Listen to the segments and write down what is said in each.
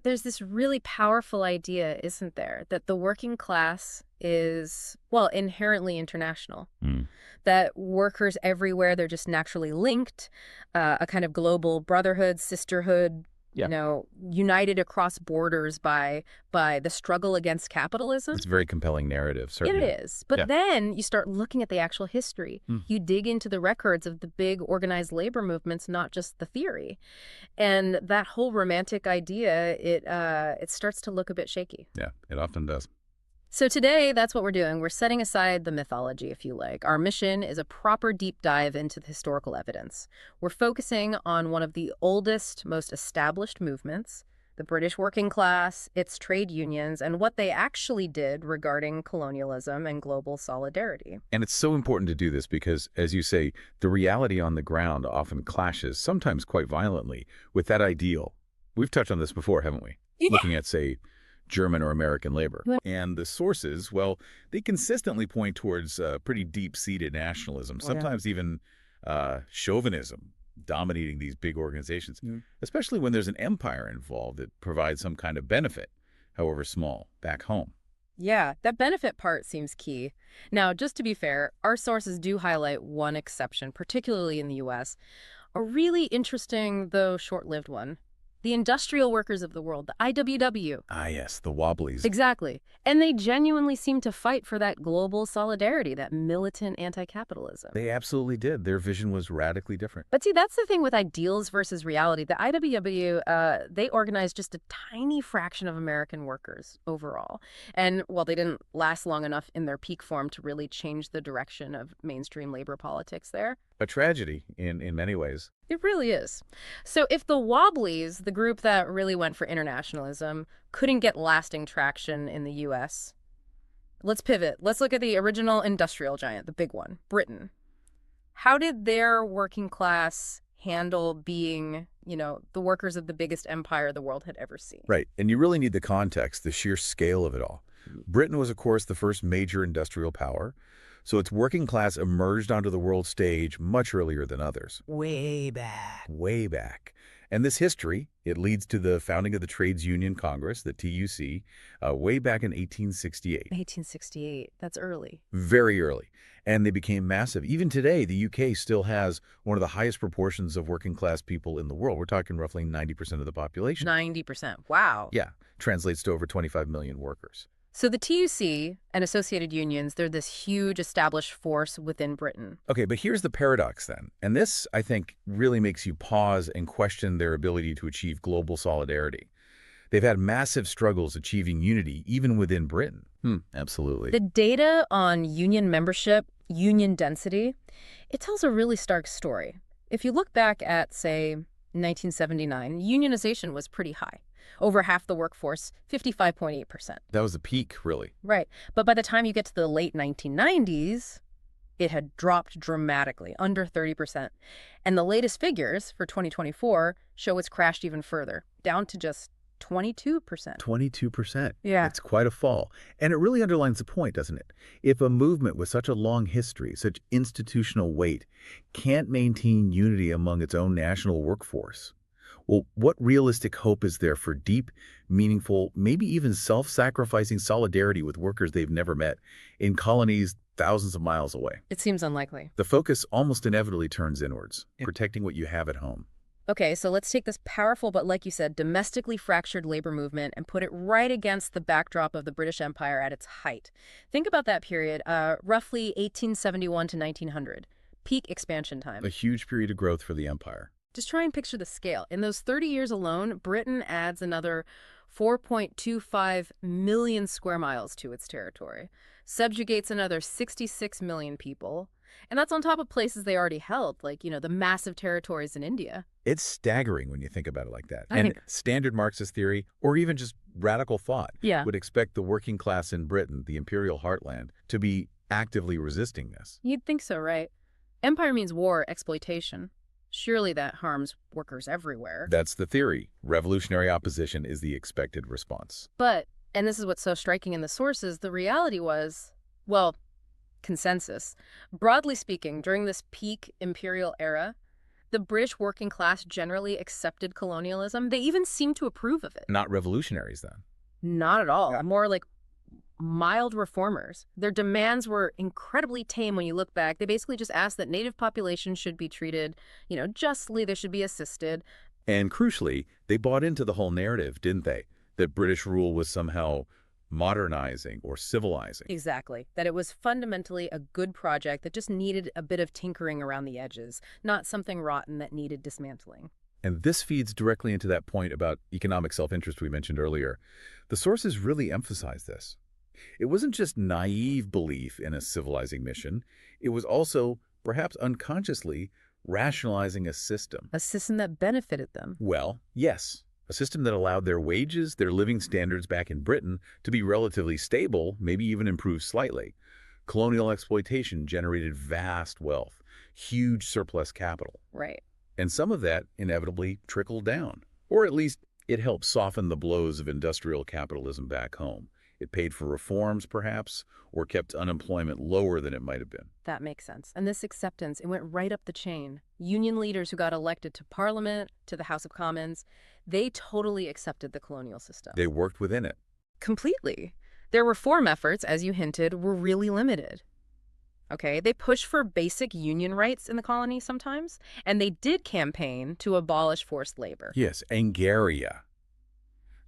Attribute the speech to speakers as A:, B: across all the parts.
A: There's this really powerful idea, isn't there, that the working class is, well, inherently international.
B: Mm.
A: That workers everywhere, they're just naturally linked, a kind of global brotherhood, sisterhood,
B: Yeah.
A: united across borders by the struggle against capitalism.
B: It's a very compelling narrative,
A: It
B: certainly.
A: is. But
B: Yeah.
A: then you start looking at the actual history.
B: Mm.
A: You dig into the records of the big organized labor movements, not just the theory. And that whole romantic idea, it starts to look a bit shaky.
B: Yeah, it often does.
A: So today, that's what we're doing. We're setting aside the mythology, if you like. Our mission is a proper deep dive into the historical evidence. We're focusing on one of the oldest, most established movements, the British working class, its trade unions, and what they actually did regarding colonialism and global solidarity.
B: And it's so important to do this because, as you say, the reality on the ground often clashes, sometimes quite violently, with that ideal. We've touched on this before, haven't we?
A: Yeah.
B: Looking at, say, German or American labor.
A: Yeah.
B: And the sources, well, they consistently point towards pretty deep-seated nationalism, sometimes even chauvinism dominating these big organizations, especially when there's an empire involved that provides some kind of benefit, however small, back home.
A: Yeah, that benefit part seems key. Now, just to be fair, our sources do highlight one exception, particularly in the U.S., a really interesting, though short-lived one. The industrial workers of the world, the IWW.
B: Ah, yes, the Wobblies.
A: Exactly. And they genuinely seem to fight for that global solidarity, that militant anti-capitalism.
B: They absolutely did. Their vision was radically different.
A: But see, that's the thing with ideals versus reality. The IWW, they organized just a tiny fraction of American workers overall. And, well, they didn't last long enough in their peak form to really change the direction of mainstream labor politics there.
B: A tragedy in many ways.
A: It really is. So if the Wobblies, the group that really went for internationalism, couldn't get lasting traction in the U.S., let's pivot. Let's look at the original industrial giant, the big one, Britain. How did their working class handle being, the workers of the biggest empire the world had ever seen?
B: Right. And you really need the context, the sheer scale of it all. Britain was, of course, the first major industrial power. So its working class emerged onto the world stage much earlier than others.
A: Way back.
B: Way back. And this history, it leads to the founding of the Trades Union Congress, the TUC, way back in 1868.
A: 1868. That's early.
B: Very early. And they became massive. Even today, the UK still has one of the highest proportions of working class people in the world. We're talking roughly 90% of the population.
A: 90%. Wow.
B: Yeah. Translates to over 25 million workers.
A: So the TUC and associated unions, they're this huge established force within Britain.
B: Okay, but here's the paradox then. And this, I think, really makes you pause and question their ability to achieve global solidarity. They've had massive struggles achieving unity, even within Britain. Absolutely.
A: The data on union membership, union density, it tells a really stark story. If you look back at, say, 1979, unionization was pretty high. Over half the workforce, 55.8%.
B: That was the peak, really.
A: Right. But by the time you get to the late 1990s, it had dropped dramatically, under 30%. And the latest figures for 2024 show it's crashed even further, down to just 22%.
B: 22%.
A: Yeah.
B: It's quite a fall. And it really underlines the point, doesn't it? If a movement with such a long history, such institutional weight, can't maintain unity among its own national workforce, well, what realistic hope is there for deep, meaningful, maybe even self-sacrificing solidarity with workers they've never met in colonies thousands of miles away?
A: It seems unlikely.
B: The focus almost inevitably turns inwards, protecting what you have at home.
A: Okay, so let's take this powerful but, like you said, domestically fractured labor movement and put it right against the backdrop of the British Empire at its height. Think about that period, roughly 1871 to 1900, peak expansion time.
B: A huge period of growth for the empire.
A: Just try and picture the scale. In those 30 years alone, Britain adds another 4.25 million square miles to its territory, subjugates another 66 million people, and that's on top of places they already held, like, the massive territories in India.
B: It's staggering when you think about it like that.
A: I think
B: standard Marxist theory, or even just radical thought,
A: Yeah.
B: would expect the working class in Britain, the imperial heartland, to be actively resisting this.
A: You'd think so, right? Empire means war, exploitation. Surely that harms workers everywhere.
B: That's the theory. Revolutionary opposition is the expected response.
A: But, and this is what's so striking in the sources, the reality was, well, consensus. Broadly speaking, during this peak imperial era, The British working class generally accepted colonialism. They even seemed to approve of it.
B: Not revolutionaries then.
A: Not at all.
B: Yeah.
A: More like mild reformers. Their demands were incredibly tame when you look back. They basically just asked that native populations should be treated, justly. They should be assisted.
B: And crucially, they bought into the whole narrative, didn't they? That British rule was somehow modernizing or civilizing.
A: Exactly. That it was fundamentally a good project that just needed a bit of tinkering around the edges, not something rotten that needed dismantling.
B: And this feeds directly into that point about economic self-interest we mentioned earlier. The sources really emphasize this. It wasn't just naive belief in a civilizing mission. It was also, perhaps unconsciously, rationalizing a system.
A: A system that benefited them.
B: Well, yes. A system that allowed their wages, their living standards back in Britain to be relatively stable, maybe even improve slightly. Colonial exploitation generated vast wealth, huge surplus capital.
A: Right.
B: And some of that inevitably trickled down. Or at least it helped soften the blows of industrial capitalism back home. It paid for reforms, perhaps, or kept unemployment lower than it might have been.
A: That makes sense. And this acceptance, it went right up the chain. Union leaders who got elected to Parliament, to the House of Commons, they totally accepted the colonial system.
B: They worked within it.
A: Completely. Their reform efforts, as you hinted, were really limited. Okay, they pushed for basic union rights in the colony sometimes, and they did campaign to abolish forced labor.
B: Yes, Angaria.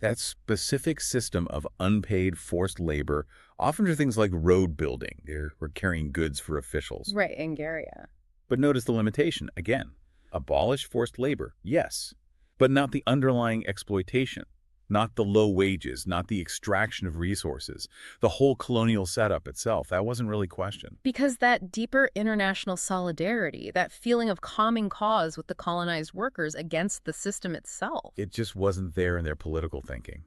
B: That specific system of unpaid forced labor, often for things like road building. They were carrying goods for officials.
A: Right, Angaria.
B: But notice the limitation, again. Abolish forced labor, yes, but not the underlying exploitation, not the low wages, not the extraction of resources. The whole colonial setup itself, that wasn't really questioned.
A: Because that deeper international solidarity, that feeling of common cause with the colonized workers against the system itself.
B: It just wasn't there in their political thinking,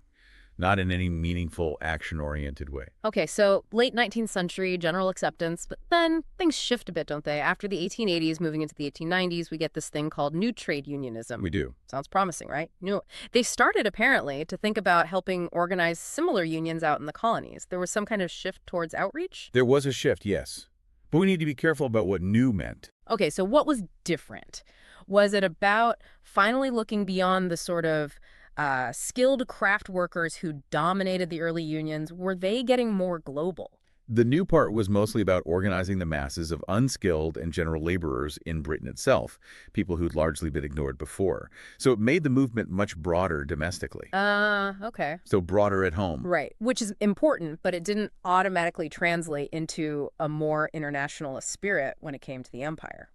B: not in any meaningful, action-oriented way.
A: Okay, so late 19th century, general acceptance, but then things shift a bit, don't they? After the 1880s, moving into the 1890s, we get this thing called new trade unionism.
B: We do.
A: Sounds promising, right? They started, apparently, to think about helping organize similar unions out in the colonies. There was some kind of shift towards outreach?
B: There was a shift, yes. But we need to be careful about what new meant.
A: Okay, so what was different? Was it about finally looking beyond the sort of skilled craft workers who dominated the early unions? Were they getting more global?
B: The new part was mostly about organizing the masses of unskilled and general laborers in Britain itself, people who'd largely been ignored before. So it made the movement much broader domestically.
A: Okay.
B: So broader at home.
A: Right, which is important, but it didn't automatically translate into a more internationalist spirit when it came to the empire.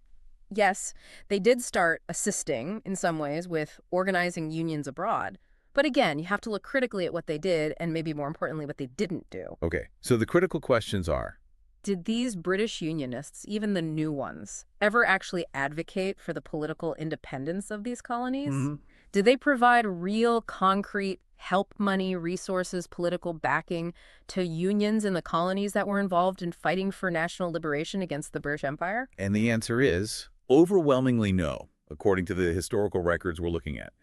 A: Yes, they did start assisting, in some ways, with organizing unions abroad. But again, you have to look critically at what they did and maybe more importantly, what they didn't do.
B: Okay, so the critical questions are,
A: Did these British unionists, even the new ones, ever actually advocate for the political independence of these colonies? Did they provide real, concrete help money, resources, political backing to unions in the colonies that were involved in fighting for national liberation against the British Empire?
B: and the answer is overwhelmingly no, according to the historical records we're looking at.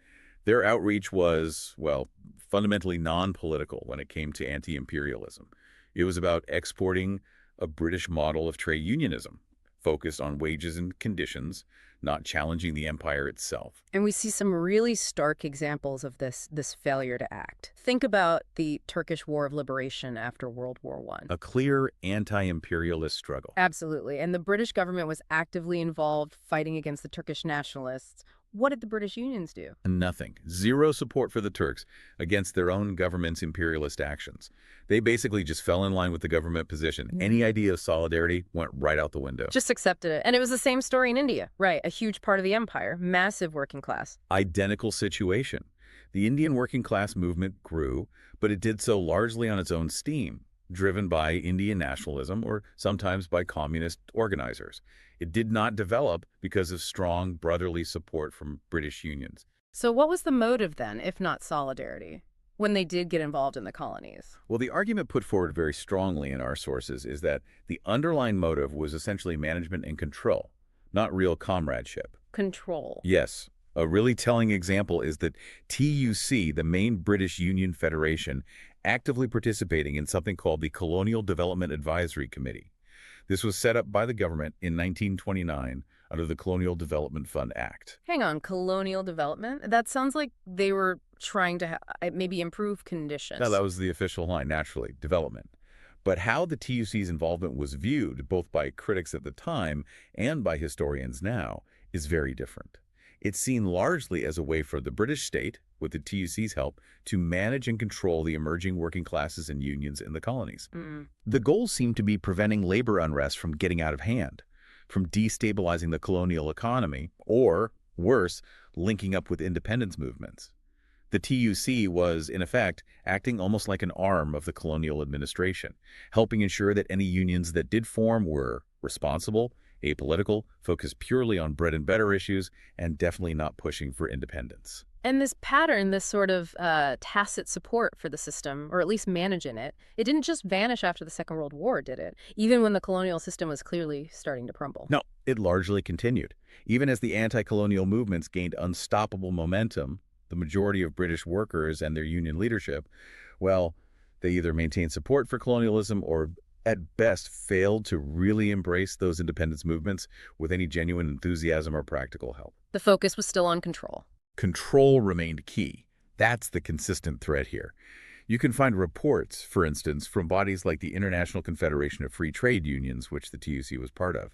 B: Their outreach was, well, fundamentally non-political when it came to anti-imperialism. It was about exporting a British model of trade unionism, focused on wages and conditions, not challenging the empire itself.
A: And we see some really stark examples of this failure to act. Think about the Turkish War of Liberation after World War I.
B: A clear anti-imperialist struggle.
A: Absolutely. And the British government was actively involved fighting against the Turkish nationalists. What did the British unions do?
B: Nothing. Zero support for the Turks against their own government's imperialist actions. They basically just fell in line with the government position. Any idea of solidarity went right out the window.
A: Just accepted it. And it was the same story in India. Right. A huge part of the empire. Massive working class.
B: Identical situation. The Indian working class movement grew, but it did so largely on its own steam, driven by Indian nationalism or sometimes by communist organizers. It did not develop because of strong brotherly support from British unions.
A: So what was the motive then, if not solidarity, when they did get involved in the colonies?
B: Well, the argument put forward very strongly in our sources is that the underlying motive was essentially management and control, not real comradeship.
A: Control.
B: Yes. A really telling example is that TUC, the main British Union Federation, actively participating in something called the Colonial Development Advisory Committee. This was set up by the government in 1929, under the Colonial Development Fund Act.
A: Hang on, colonial development? That sounds like they were trying to maybe improve
B: Now, that
A: conditions.
B: was the official line, naturally, development. But how the TUC's involvement was viewed, both by critics at the time and by historians now, is very different. It's seen largely as a way for the British state, with the TUC's help, to manage and control the emerging working classes and unions in the colonies.
A: Mm.
B: The goals seemed to be preventing labor unrest from getting out of hand, from destabilizing the colonial economy, or, worse, linking up with independence movements. The TUC was, in effect, acting almost like an arm of the colonial administration, helping ensure that any unions that did form were responsible, apolitical, focused purely on bread and butter issues, and definitely not pushing for independence.
A: And this pattern, this sort of tacit support for the system, or at least managing it, it didn't just vanish after the Second World War, did it? Even when the colonial system was clearly starting to crumble.
B: No, it largely continued. Even as the anti-colonial movements gained unstoppable momentum, the majority of British workers and their union leadership, well, they either maintained support for colonialism or at best failed to really embrace those independence movements with any genuine enthusiasm or practical help.
A: The focus was still on control.
B: Control remained key. That's the consistent thread here. You can find reports, for instance, from bodies like the International Confederation of Free Trade Unions, which the TUC was part of.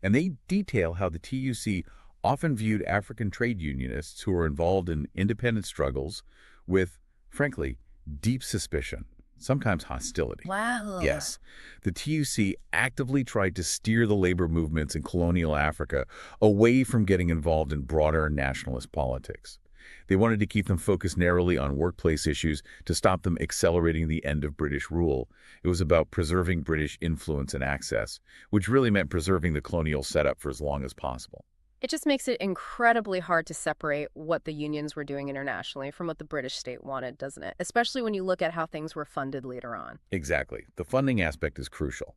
B: And they detail how the TUC often viewed African trade unionists who were involved in independence struggles with, frankly, deep suspicion, sometimes hostility.
A: Wow.
B: Yes, the TUC actively tried to steer the labor movements in colonial Africa away from getting involved in broader nationalist politics. They wanted to keep them focused narrowly on workplace issues to stop them accelerating the end of British rule. It was about preserving British influence and access, which really meant preserving the colonial setup for as long as possible.
A: It just makes it incredibly hard to separate what the unions were doing internationally from what the British state wanted, doesn't it? Especially when you look at how things were funded later on.
B: Exactly. The funding aspect is crucial.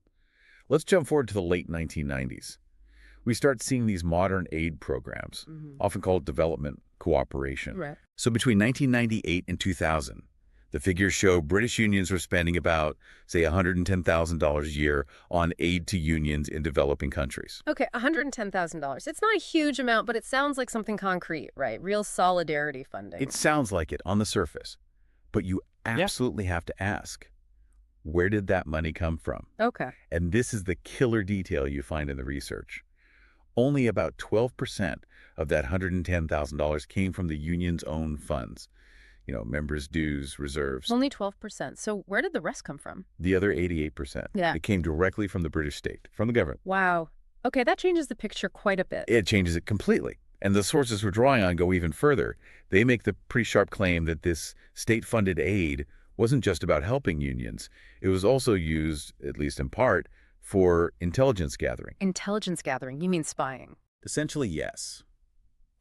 B: Let's jump forward to the late 1990s. We start seeing these modern aid programs, often called development cooperation.
A: Right.
B: So between 1998 and 2000, the figures show British unions were spending about, say, $110,000 a year on aid to unions in developing countries.
A: Okay, $110,000. It's not a huge amount, but it sounds like something concrete, right? Real solidarity funding.
B: It sounds like it on the surface, but you absolutely have to ask, where did that money come from?
A: Okay.
B: And this is the killer detail you find in the research. Only about 12% of that $110,000 came from the union's own funds. Members' dues, reserves.
A: Only 12%. So where did the rest come from?
B: The other 88%.
A: Yeah.
B: It came directly from the British state, from the government.
A: Wow. Okay, that changes the picture quite a bit.
B: It changes it completely. And the sources we're drawing on go even further. They make the pretty sharp claim that this state-funded aid wasn't just about helping unions. It was also used, at least in part, for intelligence gathering.
A: Intelligence gathering, you mean spying?
B: Essentially, yes.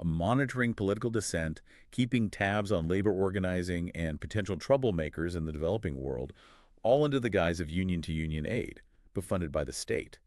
B: Monitoring political dissent, keeping tabs on labor organizing and potential troublemakers in the developing world, all under the guise of union-to-union aid, but funded by the state.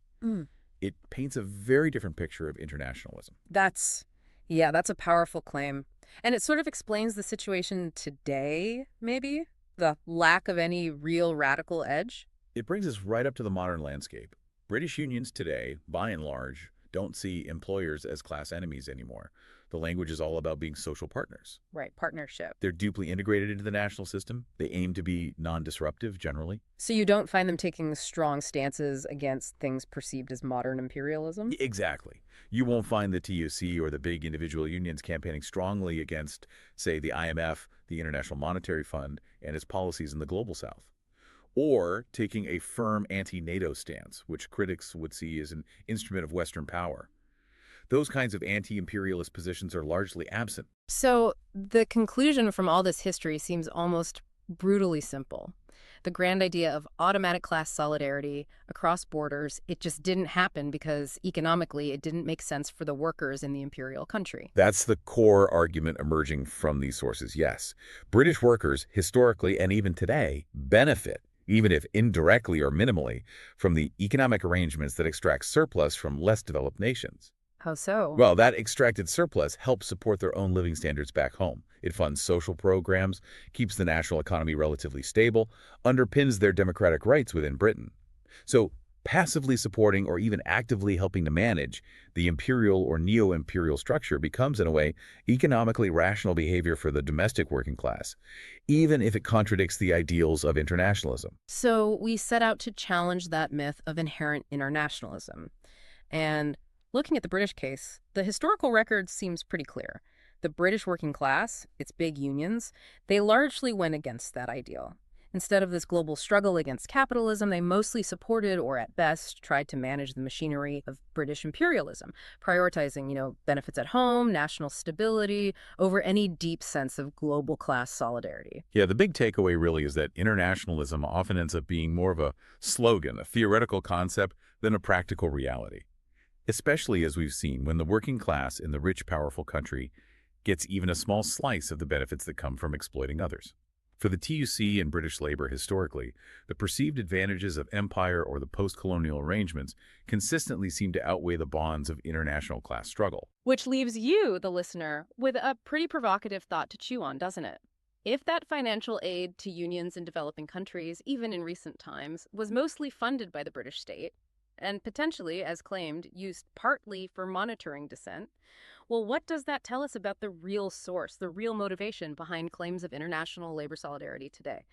B: It paints a very different picture of internationalism.
A: That's a powerful claim. And it sort of explains the situation today, maybe? The lack of any real radical edge?
B: It brings us right up to the modern landscape. British unions today, by and large, don't see employers as class enemies anymore. The language is all about being social partners.
A: Right, partnership.
B: They're deeply integrated into the national system. They aim to be non-disruptive, generally.
A: So you don't find them taking strong stances against things perceived as modern imperialism?
B: Exactly. You won't find the TUC or the big individual unions campaigning strongly against, say, the IMF, the International Monetary Fund, and its policies in the Global South. Or taking a firm anti-NATO stance, which critics would see as an instrument of Western power. Those kinds of anti-imperialist positions are largely absent.
A: So the conclusion from all this history seems almost brutally simple. The grand idea of automatic class solidarity across borders, it just didn't happen because economically it didn't make sense for the workers in the imperial country.
B: That's the core argument emerging from these sources, yes. British workers, historically and even today, benefit, even if indirectly or minimally, from the economic arrangements that extract surplus from less developed nations.
A: How so?
B: Well, that extracted surplus helps support their own living standards back home. It funds social programs, keeps the national economy relatively stable, underpins their democratic rights within Britain. So Passively supporting or even actively helping to manage the imperial or neo-imperial structure becomes, in a way, economically rational behavior for the domestic working class, even if it contradicts the ideals of internationalism.
A: So we set out to challenge that myth of inherent internationalism. And looking at the British case, the historical record seems pretty clear. The British working class, its big unions, they largely went against that ideal. Instead of this global struggle against capitalism, they mostly supported, or at best, tried to manage the machinery of British imperialism, prioritizing, benefits at home, national stability, over any deep sense of global class solidarity.
B: Yeah, the big takeaway really is that internationalism often ends up being more of a slogan, a theoretical concept, than a practical reality. Especially as we've seen when the working class in the rich, powerful country gets even a small slice of the benefits that come from exploiting others. For the TUC and British labor historically, the perceived advantages of empire or the post-colonial arrangements consistently seem to outweigh the bonds of international class struggle.
A: Which leaves you, the listener, with a pretty provocative thought to chew on, doesn't it? If that financial aid to unions in developing countries, even in recent times, was mostly funded by the British state, and potentially, as claimed, used partly for monitoring dissent, well, what does that tell us about the real source, the real motivation behind claims of international labor solidarity today?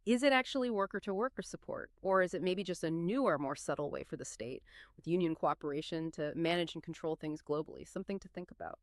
A: Is it actually worker-to-worker support, or is it maybe just a newer, more subtle way for the state, with union cooperation, to manage and control things globally? Something to think about.